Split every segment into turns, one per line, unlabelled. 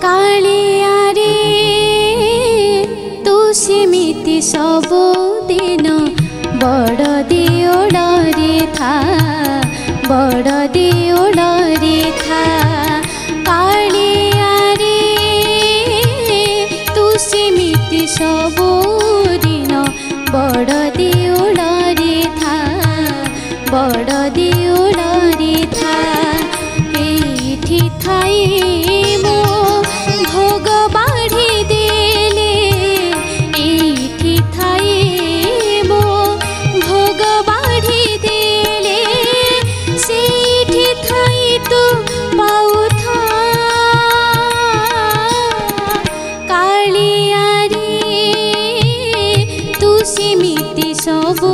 कालिया रे तू सेमिति सबु दिन बड़ देउल रे था बड़ देउल रे था कालिया रे तू सेमिति सबु दिन बड़ देउल रे था बड़ देउल रे था एठी थाई मो भोग बाढ़ी देले एठी थाई मो भोग बाढ़ी देले सेठी थाई तू पाऊ था कालिया रे तू सेमिति सबु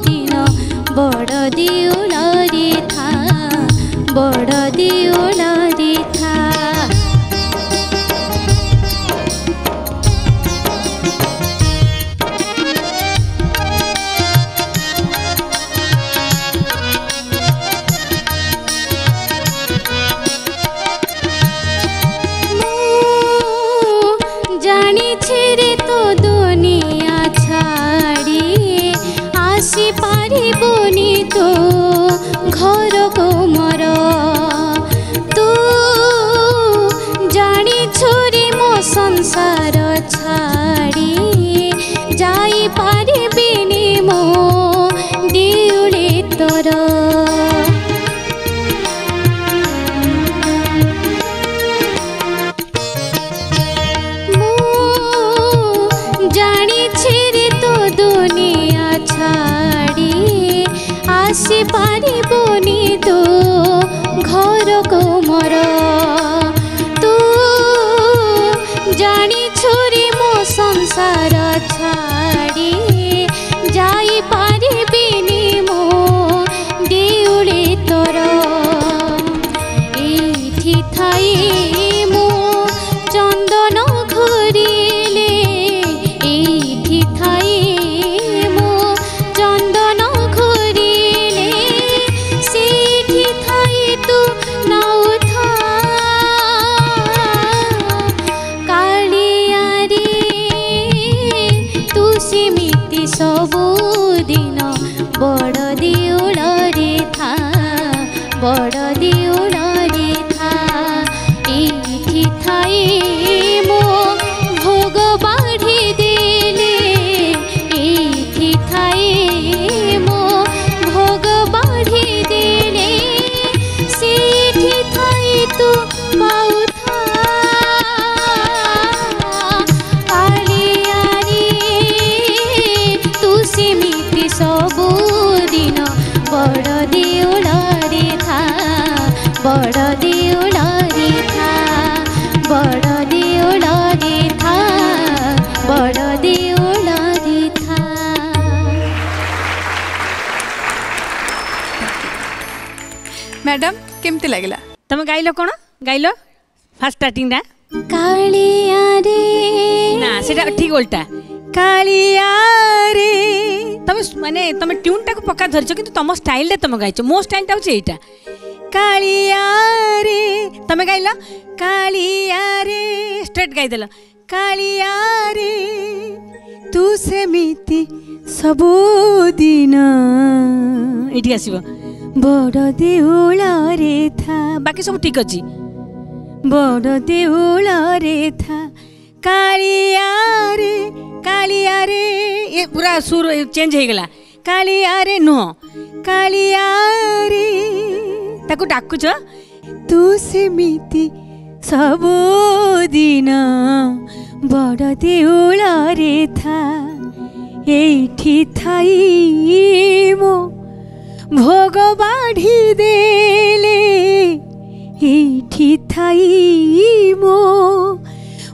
दिन बड़ देउल रे था बड़ देउल रे था जानी रे तो दुनिया छाड़ी आसी पारिबोनी तो घर को मर तू जानी छोरी मो संसार छाड़ी जाई पारिबिनी मो देउले तोर जानी रे तो दुनिया छाड़ी आसी पारिबोनी तो घर को मर तू जानी छोरी मो संसार छाड़ी जाई पारिबिनी मो देउले तोर एठी थाई मो चंदन घोरिले एठी थाई मो चंदन घोरिले सेठी थाई तू नाउ था कालिया रे तू सेमिति सबु दिन बड़ देउल रे था बड़ देउल रे था एठी थाई मो भोग बाढ़ी देले एठी थाई मो भोग बाढ़ी देले सेठी थाई तू पाऊ था कालिया रे तू सेमिति सबु दिन बड़ देउल रे था बड़ देउल रे था बड़ देउल रे था बड़ देउल रे था
मैडम केमती लगला
तुम गाइल कौन गाइल फास्ट स्टार्टिंग ना
कालिया रे
ना सेटा ठीक उल्टा कालिया रे तुम माने तुम ट्यून टाक पक्का धरछ किंतु तुम स्टाइल रे तुम गाइछ मो स्टाइल टा होछ एटा कालिया रे तुम गाइल कालिया रे स्ट्रेट गाइ देला कालिया रे तू सेमिति सबु दिन एठी आसीबो बड़ देउल रे था बाकी सब ठीक अछि बड़ देउल रे था कालिया रे ये पूरा सुर चेंज हो गला कालिया रे नुह कालिया रे ताकू डाकुछ तू सेमिति सबु दिन बड़ देउल रे था एठी थाई मो भोग बाढ़ी देले एठी थाई मो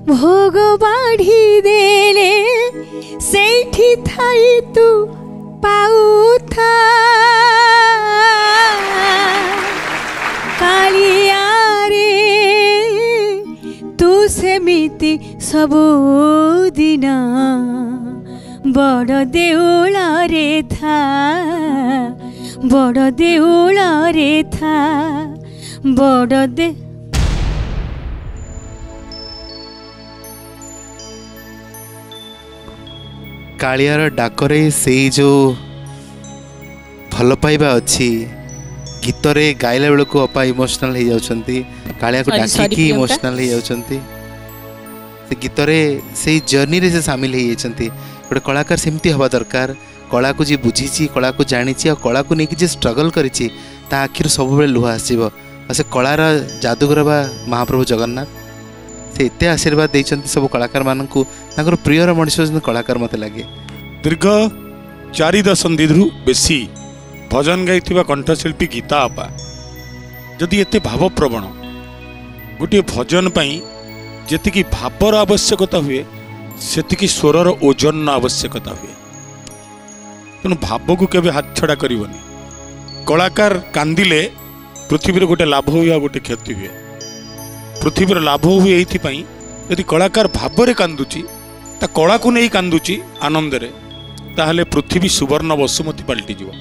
भोग बाढ़ी देले सेठी थाई तू पाऊ था कालिया रे तू सेमिति सबु दिन बड़ देउल रे था बड़ देउल रे था बड़ दे
कालियार डाकरे से जो भल पाइबा अच्छी गीत रे गाइला बेल को अपा इमोशनल हो जाउछंती कालिया को डाकी इमोशनल हो जाउछंती से गीत रे से जर्नी रे से शामिल हो जाइछंती गोटे कलाकार सेमती हवा दरकार कला को जी बुझी कला को जानी और कला को लेकिन स्ट्रगल करी ता आखिर सब बेले लुह आसो से कलार जादूगर बा महाप्रभु जगन्नाथ से एते आशीर्वाद देइछंती सब कलाकार मानकू तांकर प्रियर मनुष्य कलाकार मते लगे।
दीर्घ 4 दशंधि बेसी भजन गाई कंठशिल्पी गीता आपा जदि एते भावप्रवण गोटे भजन पाई जेतिकी भावर आवश्यकता हुए सेतिकी स्वरर ओजन आवश्यकता हुए तेणु भाव को केबे हाथ छड़ा करिवनी। कलाकार कांदिले पृथ्वी गोटे लाभ हुए गोटे क्षति हुए पृथ्वी लाभ हुए ये यदि कलाकार भावरे कांदुची ता कला को नहीं कांदुची आनंद रे ताहले पृथ्वी सुवर्ण बसुमती पलटि जीव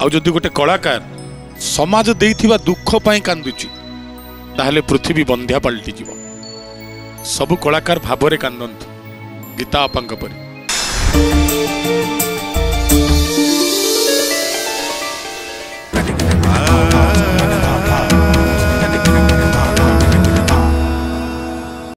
आउ जदि गोटे कलाकार समाज देइथिबा दुख पाई कांदुची ताहले पृथ्वी बंध्या पलटि जीव। सब कलाकार भावरे कांदंतु गीता आपांक परि।